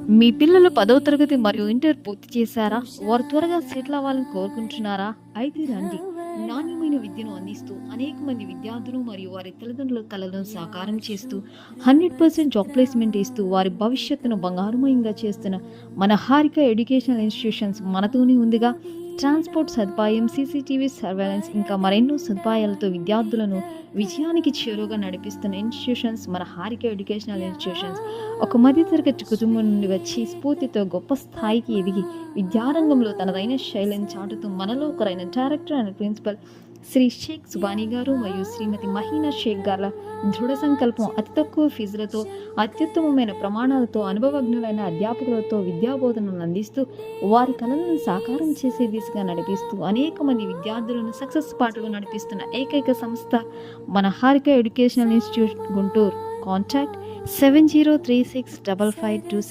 మీ పిల్లలు 10వ తరగతి మరియు ఇంటర్ పూర్తి చేశారా? వారు త్వరగా సెటిల్ అవ్వాలని కోరుకుంటున్నారా? అయితే రండి. నాణ్యమైన విద్యను అందిస్తూ అనేక మంది విద్యార్థులు మరియు వారి తల్లిదండ్రుల కలలను సాకారం చేస్తూ 100% జాబ్ ప్లేస్‌మెంట్ ఇస్తూ వారి భవిష్యత్తును బంగారుమయంగా చేస్తున్న మన హారిక ఎడ్యుకేషనల్ ఇన్‌స్టిట్యూషన్స్ మనతోనే ఉందిగా. ట్రాన్స్‌పోర్ట్ సదుపాయం, సీసీటీవీ సర్వేలెన్స్ ఇంకా మరెన్నో సదుపాయాలతో విద్యార్థులను విజయానికి చేరువగా నడిపిస్తున్న ఇన్‌స్టిట్యూషన్స్ మన హారిక ఎడ్యుకేషనల్ ఇన్‌స్టిట్యూషన్స్. ఒక మధ్యతరగతి కుటుంబం నుండి వచ్చి స్ఫూర్తితో గొప్ప స్థాయికి ఎదిగి విద్యారంగంలో తనదైన శైలిని చాటుతూ మనలో ఒకరైన director and principal Shri Sheikh Subani గారు మరియు శ్రీమతి మహీనా షేక్ గార్ల దృఢ సంకల్పం అతి తక్కువ ఫీజులతో అత్యుత్తమమైన ప్రమాణాలతో అనుభవజ్ఞులైన అధ్యాపకులతో విద్యాబోధనను అందిస్తూ వారి కలలను సాకారం చేసే దిశగా నడిపిస్తూ అనేక మంది విద్యార్థులను సక్సెస్ పాటలు నడిపిస్తున్న ఏకైక సంస్థ మన Harika educational institute Guntur. Contact 70365527